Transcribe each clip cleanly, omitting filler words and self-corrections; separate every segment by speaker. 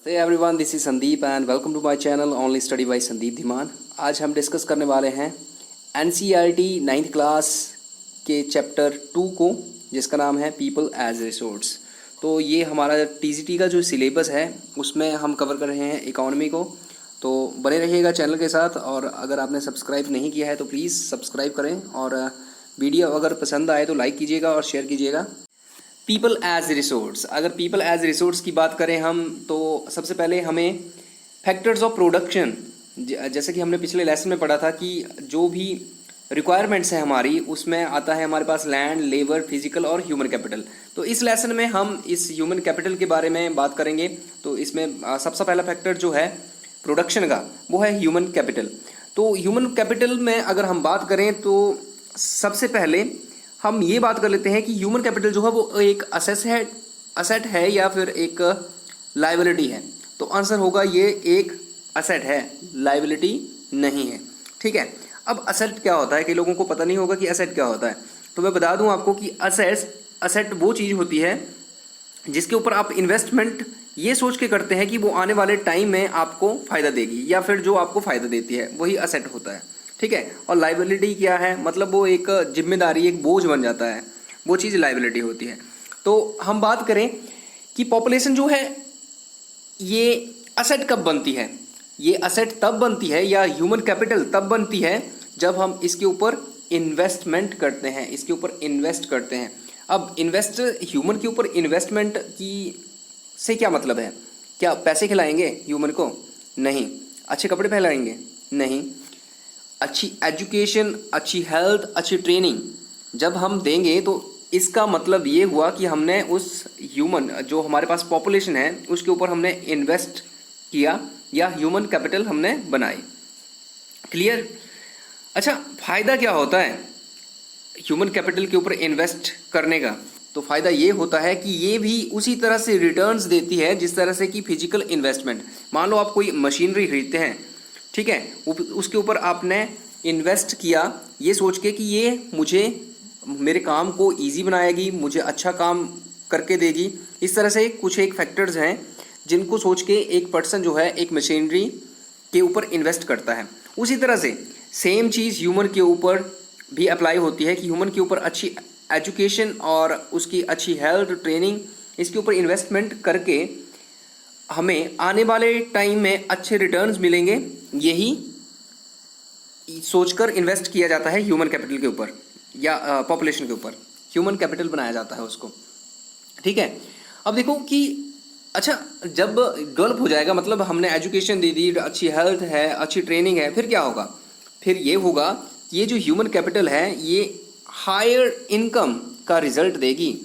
Speaker 1: Hey everyone, this is Sandeep and welcome to my channel Only Study by Sandeep Dhiman. आज हम discuss करने वाले हैं NCERT 9th क्लास के चैप्टर 2 को, जिसका नाम है पीपल एज रिसोर्स। तो ये हमारा TGT का जो सिलेबस है उसमें हम कवर कर रहे हैं इकोनॉमी को। तो बने रहिएगा चैनल के साथ, और अगर आपने सब्सक्राइब नहीं किया है तो प्लीज़ सब्सक्राइब करें, और वीडियो अगर पसंद आए तो लाइक कीजिएगा और शेयर कीजिएगा। पीपल एज रिसोर्स, अगर पीपल एज रिसोर्स की बात करें हम, तो सबसे पहले हमें फैक्टर्स ऑफ प्रोडक्शन, जैसे कि हमने पिछले लेसन में पढ़ा था कि जो भी रिक्वायरमेंट्स हैं हमारी, उसमें आता है हमारे पास लैंड, लेबर, फिजिकल और ह्यूमन कैपिटल। तो इस लेसन में हम इस ह्यूमन कैपिटल के बारे में बात करेंगे। तो इसमें सबसे पहला फैक्टर जो है प्रोडक्शन का, वो है ह्यूमन कैपिटल। तो ह्यूमन कैपिटल में अगर हम बात करें तो सबसे पहले हम ये बात कर लेते हैं कि ह्यूमन कैपिटल जो है वो एक असेट है या फिर एक लायबिलिटी है। तो आंसर होगा ये एक असेट है, लायबिलिटी नहीं है। ठीक है, अब असेट क्या होता है, कई लोगों को पता नहीं होगा कि असेट क्या होता है। तो मैं बता दूं आपको कि असेट वो चीज़ होती है जिसके ऊपर आप इन्वेस्टमेंट ये सोच के करते हैं कि वो आने वाले टाइम में आपको फ़ायदा देगी, या फिर जो आपको फ़ायदा देती है वही असेट होता है। ठीक है, और लायबिलिटी क्या है, मतलब वो एक जिम्मेदारी, एक बोझ बन जाता है, वो चीज़ लायबिलिटी होती है। तो हम बात करें कि पॉपुलेशन जो है ये असेट कब बनती है, ये असेट तब बनती है या ह्यूमन कैपिटल तब बनती है जब हम इसके ऊपर इन्वेस्टमेंट करते हैं, इसके ऊपर इन्वेस्ट करते हैं। अब ह्यूमन के ऊपर इन्वेस्टमेंट की से क्या मतलब है? क्या पैसे खिलाएंगे ह्यूमन को? नहीं। अच्छे कपड़े पहनाएंगे? नहीं। अच्छी एजुकेशन, अच्छी हेल्थ, अच्छी ट्रेनिंग जब हम देंगे तो इसका मतलब ये हुआ कि हमने उस ह्यूमन, जो हमारे पास पॉपुलेशन है, उसके ऊपर हमने इन्वेस्ट किया या ह्यूमन कैपिटल हमने बनाई। क्लियर? अच्छा, फ़ायदा क्या होता है ह्यूमन कैपिटल के ऊपर इन्वेस्ट करने का? तो फ़ायदा ये होता है कि ये भी उसी तरह से रिटर्न्स देती है जिस तरह से कि फिजिकल इन्वेस्टमेंट। मान लो आप कोई मशीनरी खरीदते हैं, ठीक है, उसके ऊपर आपने इन्वेस्ट किया ये सोच के कि ये मुझे मेरे काम को इजी बनाएगी, मुझे अच्छा काम करके देगी। इस तरह से कुछ एक फैक्टर्स हैं जिनको सोच के एक पर्सन जो है एक मशीनरी के ऊपर इन्वेस्ट करता है। उसी तरह से सेम चीज़ ह्यूमन के ऊपर भी अप्लाई होती है कि ह्यूमन के ऊपर अच्छी एजुकेशन और उसकी अच्छी हेल्थ, ट्रेनिंग, इसके ऊपर इन्वेस्टमेंट करके हमें आने वाले टाइम में अच्छे रिटर्न्स मिलेंगे, यही सोचकर इन्वेस्ट किया जाता है ह्यूमन कैपिटल के ऊपर या पॉपुलेशन के ऊपर। ह्यूमन कैपिटल बनाया जाता है उसको। ठीक है, अब देखो कि अच्छा, जब डेवलप हो जाएगा, मतलब हमने एजुकेशन दे दी, अच्छी हेल्थ है, अच्छी ट्रेनिंग है, फिर क्या होगा? फिर ये होगा कि ये जो ह्यूमन कैपिटल है ये हायर इनकम का रिजल्ट देगी,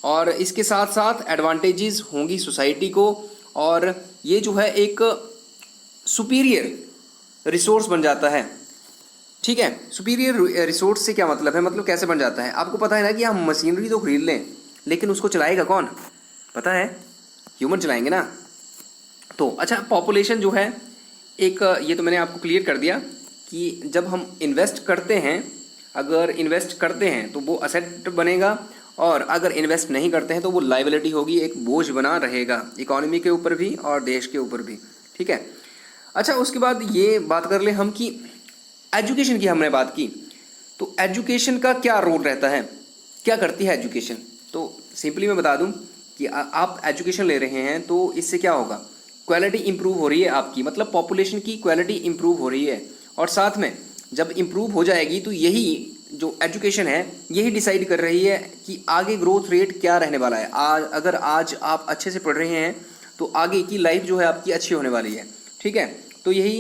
Speaker 1: और इसके साथ साथ एडवांटेजेस होंगी सोसाइटी को, और ये जो है एक सुपीरियर रिसोर्स बन जाता है। ठीक है, सुपीरियर रिसोर्स से क्या मतलब है, मतलब कैसे बन जाता है? आपको पता है ना कि हम मशीनरी तो खरीद लें, लेकिन उसको चलाएगा कौन? पता है, ह्यूमन चलाएंगे ना। तो अच्छा, पॉपुलेशन जो है एक, ये तो मैंने आपको क्लियर कर दिया कि जब हम इन्वेस्ट करते हैं, अगर इन्वेस्ट करते हैं तो वो असेट बनेगा, और अगर इन्वेस्ट नहीं करते हैं तो वो लायबिलिटी होगी, एक बोझ बना रहेगा इकोनॉमी के ऊपर भी और देश के ऊपर भी। ठीक है, अच्छा, उसके बाद ये बात कर ले हम कि एजुकेशन की हमने बात की, तो एजुकेशन का क्या रोल रहता है, क्या करती है एजुकेशन? तो सिंपली मैं बता दूं कि आप एजुकेशन ले रहे हैं तो इससे क्या होगा, क्वालिटी इंप्रूव हो रही है आपकी, मतलब पॉपुलेशन की क्वालिटी इंप्रूव हो रही है। और साथ में जब इंप्रूव हो जाएगी तो यही जो एजुकेशन है यही डिसाइड कर रही है कि आगे ग्रोथ रेट क्या रहने वाला है। अगर आज आप अच्छे से पढ़ रहे हैं तो आगे की लाइफ जो है आपकी अच्छी होने वाली है। ठीक है, तो यही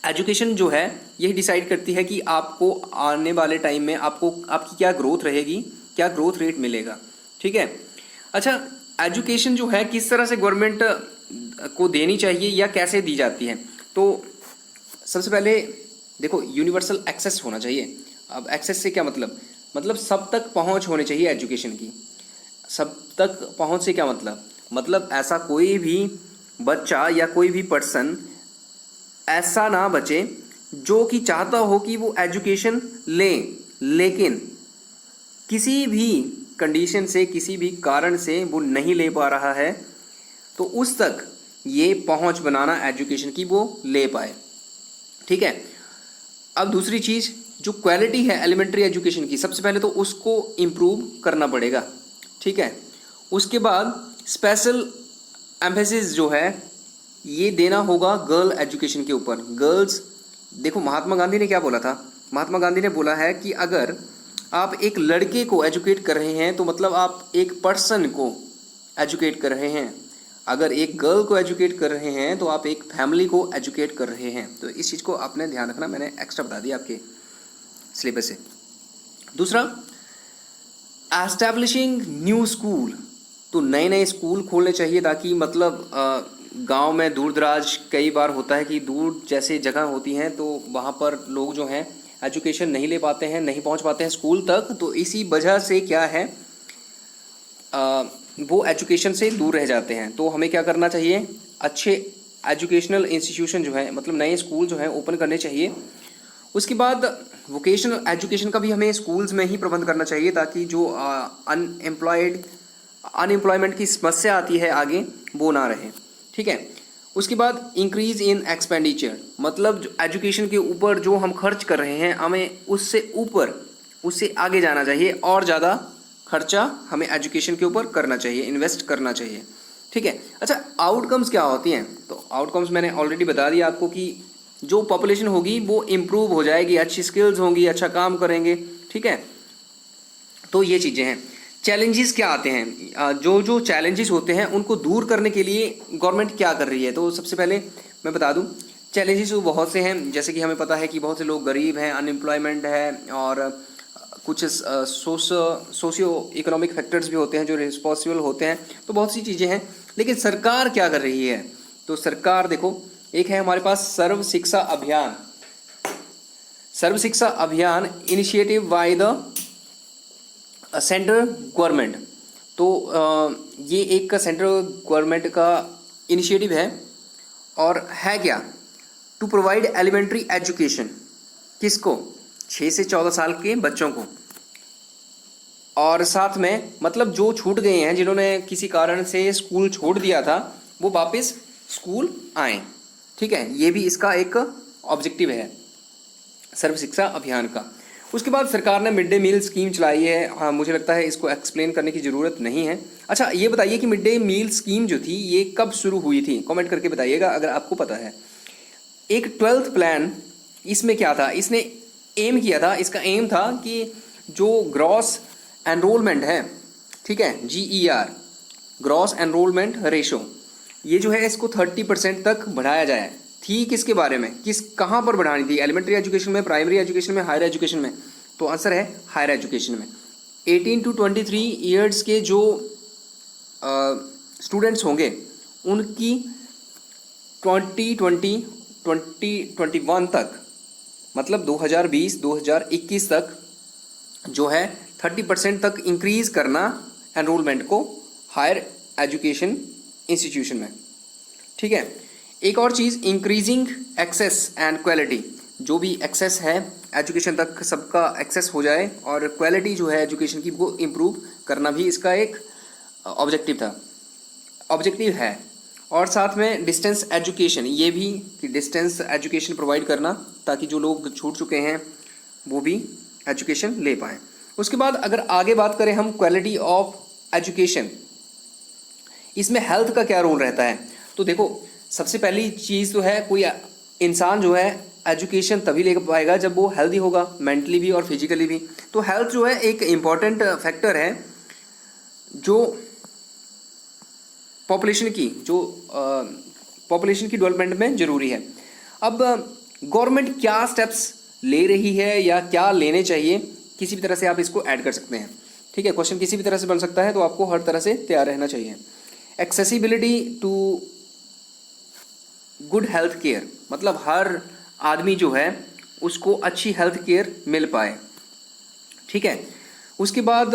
Speaker 1: एजुकेशन जो है यही डिसाइड करती है कि आपको आने वाले टाइम में आपकी क्या ग्रोथ रहेगी, क्या ग्रोथ रेट मिलेगा। ठीक है, अच्छा, एजुकेशन जो है किस तरह से गवर्नमेंट को देनी चाहिए या कैसे दी जाती है? तो सबसे पहले देखो, यूनिवर्सल एक्सेस होना चाहिए। अब एक्सेस से क्या मतलब सब तक पहुंच होनी चाहिए एजुकेशन की। सब तक पहुंच से क्या मतलब ऐसा कोई भी बच्चा या कोई भी पर्सन ऐसा ना बचे जो कि चाहता हो कि वो एजुकेशन ले, लेकिन किसी भी कंडीशन से, किसी भी कारण से वो नहीं ले पा रहा है, तो उस तक ये पहुंच बनाना एजुकेशन की वो ले पाए। ठीक है, अब दूसरी चीज़ जो क्वालिटी है एलिमेंट्री एजुकेशन की, सबसे पहले तो उसको इम्प्रूव करना पड़ेगा। ठीक है, उसके बाद स्पेशल एम्फेसिस जो है ये देना होगा गर्ल एजुकेशन के ऊपर। गर्ल्स, देखो महात्मा गांधी ने क्या बोला था, महात्मा गांधी ने बोला है कि अगर आप एक लड़के को एजुकेट कर रहे हैं तो मतलब आप एक पर्सन को एजुकेट कर रहे हैं, अगर एक गर्ल को एजुकेट कर रहे हैं तो आप एक फैमिली को एजुकेट कर रहे हैं। तो इस चीज़ को आपने ध्यान रखना, मैंने एक्स्ट्रा बता दिया आपके सिलेबस से। दूसरा, एस्टैब्लिशिंग न्यू स्कूल, तो नए नए स्कूल खोलने चाहिए ताकि मतलब गांव में दूर दराज कई बार होता है कि दूर जैसे जगह होती हैं तो वहाँ पर लोग जो हैं एजुकेशन नहीं ले पाते हैं, नहीं पहुँच पाते हैं स्कूल तक। तो इसी वजह से क्या है वो एजुकेशन से दूर रह जाते हैं। तो हमें क्या करना चाहिए, अच्छे एजुकेशनल इंस्टीट्यूशन जो है मतलब नए स्कूल जो है ओपन करने चाहिए। उसके बाद वोकेशनल एजुकेशन का भी हमें स्कूल्स में ही प्रबंध करना चाहिए ताकि जो अनएम्प्लॉयमेंट की समस्या आती है आगे वो ना रहे। ठीक है, उसके बाद इंक्रीज इन एक्सपेंडिचर, मतलब जो एजुकेशन के ऊपर जो हम खर्च कर रहे हैं हमें उससे ऊपर, उससे आगे जाना चाहिए और ज़्यादा खर्चा हमें एजुकेशन के ऊपर करना चाहिए, इन्वेस्ट करना चाहिए। ठीक है, अच्छा आउटकम्स क्या होती हैं, तो आउटकम्स मैंने ऑलरेडी बता दिया आपको कि जो पॉपुलेशन होगी वो इम्प्रूव हो जाएगी, अच्छी स्किल्स होंगी, अच्छा काम करेंगे। ठीक है, तो ये चीज़ें हैं। चैलेंजेस क्या आते हैं, जो जो चैलेंजेस होते हैं उनको दूर करने के लिए गवर्नमेंट क्या कर रही है, तो सबसे पहले मैं बता दूं चैलेंजेस बहुत से हैं। जैसे कि हमें पता है कि बहुत से लोग गरीब हैं, अनएम्प्लॉयमेंट है और कुछ सोशियो इकोनॉमिक फैक्टर्स भी होते हैं जो रिस्पॉन्सिबल होते हैं। तो बहुत सी चीज़ें हैं, लेकिन सरकार क्या कर रही है, तो सरकार देखो एक है हमारे पास सर्व शिक्षा अभियान। सर्व शिक्षा अभियान initiative by the central government. तो ये एक सेंट्रल गवर्नमेंट का इनिशिएटिव है और है क्या, टू प्रोवाइड एलिमेंट्री एजुकेशन, किसको, 6 से 14 साल के बच्चों को। और साथ में मतलब जो छूट गए हैं, जिन्होंने किसी कारण से स्कूल छोड़ दिया था, वो वापस स्कूल आए। ठीक है, ये भी इसका एक ऑब्जेक्टिव है सर्व शिक्षा अभियान का। उसके बाद सरकार ने मिड डे मील स्कीम चलाई है। हाँ, मुझे लगता है इसको एक्सप्लेन करने की ज़रूरत नहीं है। अच्छा ये बताइए कि मिड डे मील स्कीम जो थी ये कब शुरू हुई थी, कमेंट करके बताइएगा अगर आपको पता है। एक 12th प्लान, इसमें क्या था, इसने एम किया था, इसका एम था कि जो ग्रॉस एनरोलमेंट है, ठीक है, GER ग्रॉस एनरोलमेंट रेशो, ये जो है इसको 30% तक बढ़ाया जाए। थी किसके बारे में, कहाँ पर बढ़ानी थी, एलिमेंट्री एजुकेशन में, प्राइमरी एजुकेशन में, हायर एजुकेशन में, तो आंसर है हायर एजुकेशन में। 18 to 23 ईयर्स के जो स्टूडेंट्स होंगे उनकी 2021 तक, मतलब 2020-2021 तक जो है 30% तक इंक्रीज करना एनरोलमेंट को हायर एजुकेशन इंस्टीट्यूशन में। ठीक है, एक और चीज़ इंक्रीजिंग एक्सेस एंड क्वालिटी, जो भी एक्सेस है एजुकेशन तक सबका एक्सेस हो जाए और क्वालिटी जो है एजुकेशन की वो इम्प्रूव करना भी इसका एक ऑब्जेक्टिव है। और साथ में डिस्टेंस एजुकेशन, ये भी कि डिस्टेंस एजुकेशन प्रोवाइड करना ताकि जो लोग छूट चुके हैं वो भी एजुकेशन ले पाएँ। उसके बाद अगर आगे बात करें हम क्वालिटी ऑफ एजुकेशन, इसमें हेल्थ का क्या रोल रहता है, तो देखो सबसे पहली चीज़ तो है कोई इंसान जो है एजुकेशन तभी ले पाएगा जब वो हेल्दी होगा, मेंटली भी और फिजिकली भी। तो हेल्थ जो है एक इम्पॉर्टेंट फैक्टर है जो पॉपुलेशन की डेवलपमेंट में ज़रूरी है। अब गवर्नमेंट क्या स्टेप्स ले रही है या क्या लेने चाहिए, किसी भी तरह से आप इसको ऐड कर सकते हैं। ठीक है, क्वेश्चन किसी भी तरह से बन सकता है, तो आपको हर तरह से तैयार रहना चाहिए। Accessibility to good health care, मतलब हर आदमी जो है उसको अच्छी हेल्थ केयर मिल पाए। ठीक है, उसके बाद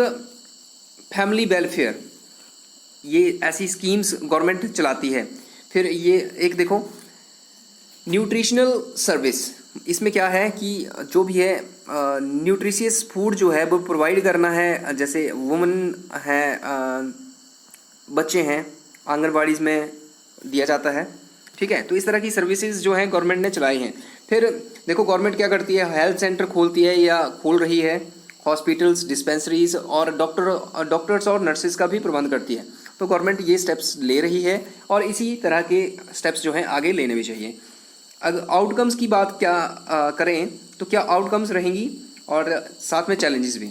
Speaker 1: फैमिली वेलफेयर, ये ऐसी स्कीम्स गवर्नमेंट चलाती है। फिर ये एक देखो न्यूट्रिशनल सर्विस, इसमें क्या है कि जो भी है न्यूट्रिशियस फूड जो है वो प्रोवाइड करना है। जैसे वुमेन है, बच्चे हैं आंगनबाड़ी में दिया जाता है, ठीक है। तो इस तरह की सर्विसेज जो हैं गवर्नमेंट ने चलाई हैं। फिर देखो गवर्नमेंट क्या करती है, हेल्थ सेंटर खोलती है या खोल रही है, हॉस्पिटल्स, डिस्पेंसरीज और डॉक्टर्स और नर्सेज का भी प्रबंध करती है। तो गवर्नमेंट ये स्टेप्स ले रही है और इसी तरह के स्टेप्स जो हैं आगे लेने भी चाहिए। अगर आउटकम्स की बात क्या करें तो क्या आउटकम्स रहेंगी और साथ में चैलेंजेस भी।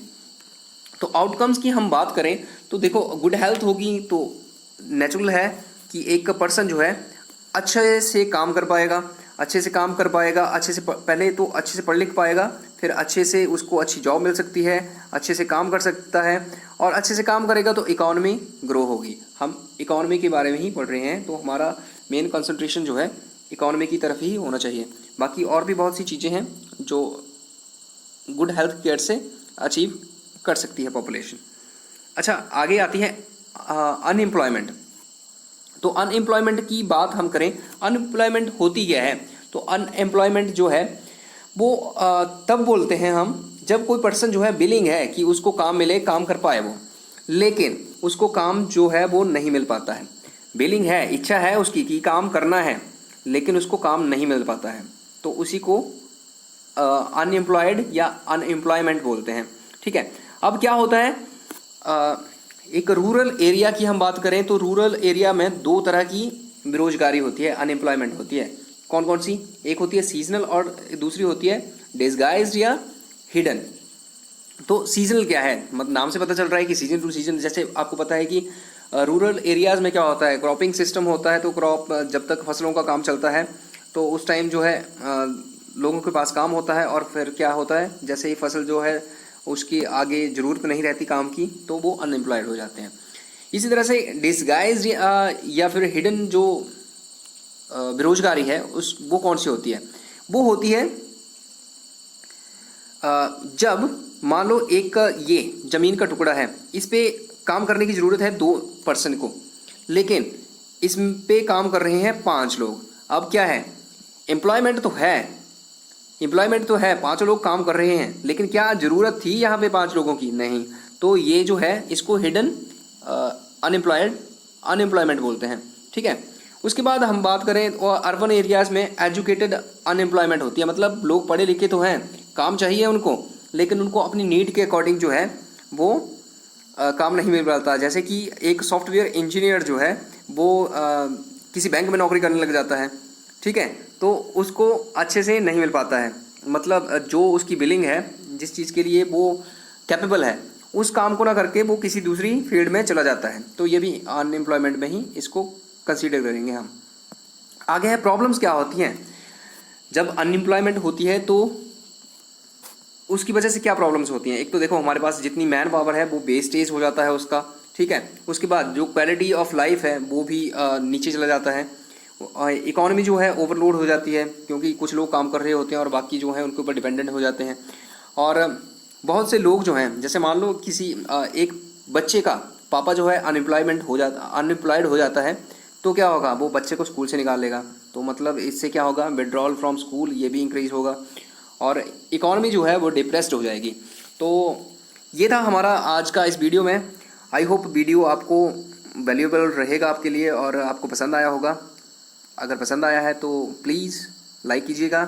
Speaker 1: तो आउटकम्स की हम बात करें तो देखो गुड हेल्थ होगी तो नेचुरल है कि एक पर्सन जो है अच्छे से काम कर पाएगा, अच्छे से काम कर पाएगा, अच्छे से पहले तो अच्छे से पढ़ लिख पाएगा, फिर अच्छे से उसको अच्छी जॉब मिल सकती है, अच्छे से काम कर सकता है और अच्छे से काम करेगा तो इकॉनमी ग्रो होगी। हम इकॉनमी के बारे में ही पढ़ रहे हैं तो हमारा मेन कंसंट्रेशन जो है इकॉनमी की तरफ ही होना चाहिए। बाकी और भी बहुत सी चीज़ें हैं जो गुड हेल्थ केयर से अचीव कर सकती है पॉपुलेशन। अच्छा, आगे आती है अनएम्प्लॉयमेंट। तो अनएम्प्लॉयमेंट की बात हम करें, अनएम्प्लॉयमेंट होती क्या है। तो अनएम्प्लॉयमेंट जो है वो तब बोलते हैं हम जब कोई पर्सन जो है विलिंग है कि उसको काम मिले, काम कर पाए वो, लेकिन उसको काम जो है वो नहीं मिल पाता है। विलिंग है, इच्छा है उसकी कि काम करना है, लेकिन उसको काम नहीं मिल पाता है, तो उसी को अनएम्प्लॉयड या अनएम्प्लॉयमेंट बोलते हैं, ठीक है। अब क्या होता है, एक रूरल एरिया की हम बात करें तो रूरल एरिया में दो तरह की बेरोजगारी होती है, अनएम्प्लॉयमेंट होती है। कौन कौन सी? एक होती है सीजनल और दूसरी होती है डिस्गाइज्ड या हिडन। तो सीजनल क्या है, मतलब नाम से पता चल रहा है कि सीजन टू सीजन। जैसे आपको पता है कि रूरल एरियाज़ में क्या होता है, क्रॉपिंग सिस्टम होता है, तो क्रॉप जब तक फसलों का काम चलता है तो उस टाइम जो है लोगों के पास काम होता है, और फिर क्या होता है जैसे ही फसल जो है उसकी आगे ज़रूरत नहीं रहती काम की तो वो अनएम्प्लॉयड हो जाते हैं। इसी तरह से डिस्गाइज्ड या फिर हिडन जो बेरोजगारी है उस वो कौन सी होती है? वो होती है जब मान लो एक ये ज़मीन का टुकड़ा है, इस पे काम करने की ज़रूरत है 2 पर्सन को, लेकिन इस पे काम कर रहे हैं 5 लोग। अब क्या है, एम्प्लॉयमेंट तो है, एम्प्लॉयमेंट तो है, 5 लोग काम कर रहे हैं, लेकिन क्या ज़रूरत थी यहाँ पे 5 लोगों की? नहीं। तो ये जो है इसको हिडन अनएम्प्लॉयमेंट बोलते हैं, ठीक है। उसके बाद हम बात करें और अर्बन एरियाज़ में एजुकेटेड अनएम्प्लॉयमेंट होती है, मतलब लोग पढ़े लिखे तो हैं, काम चाहिए उनको, लेकिन उनको अपनी नीड के अकॉर्डिंग जो है वो काम नहीं मिल पाता। जैसे कि एक सॉफ्टवेयर इंजीनियर जो है वो किसी बैंक में नौकरी करने लग जाता है, ठीक है, तो उसको अच्छे से नहीं मिल पाता है, मतलब जो उसकी बिलिंग है, जिस चीज़ के लिए वो कैपेबल है, उस काम को ना करके वो किसी दूसरी फील्ड में चला जाता है। तो ये भी अनएम्प्लॉयमेंट में ही इसको कंसीडर करेंगे हम। आगे है प्रॉब्लम्स क्या होती हैं जब अनएम्प्लॉयमेंट होती है, तो उसकी वजह से क्या प्रॉब्लम्स होती हैं। एक तो देखो हमारे पास जितनी मैन पावर है वो वेस्टेज हो जाता है उसका, ठीक है। उसके बाद जो क्वालिटी ऑफ लाइफ है वो भी नीचे चला जाता है। इकॉनमी जो है ओवरलोड हो जाती है, क्योंकि कुछ लोग काम कर रहे होते हैं और बाकी जो है उनके ऊपर डिपेंडेंट हो जाते हैं। और बहुत से लोग जो हैं, जैसे मान लो किसी एक बच्चे का पापा जो है अनएम्प्लॉयड हो जाता है, तो क्या होगा, वो बच्चे को स्कूल से निकाल लेगा, तो मतलब इससे क्या होगा, विड्रॉल फ्रॉम स्कूल ये भी इंक्रीज होगा और इकॉनमी जो है वो डिप्रेस्ड हो जाएगी। तो ये था हमारा आज का इस वीडियो में। आई होप वीडियो आपको वैल्यूएबल रहेगा आपके लिए और आपको पसंद आया होगा। अगर पसंद आया है तो प्लीज़ लाइक कीजिएगा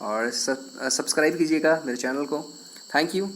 Speaker 1: और सब्सक्राइब कीजिएगा मेरे चैनल को। Thank you.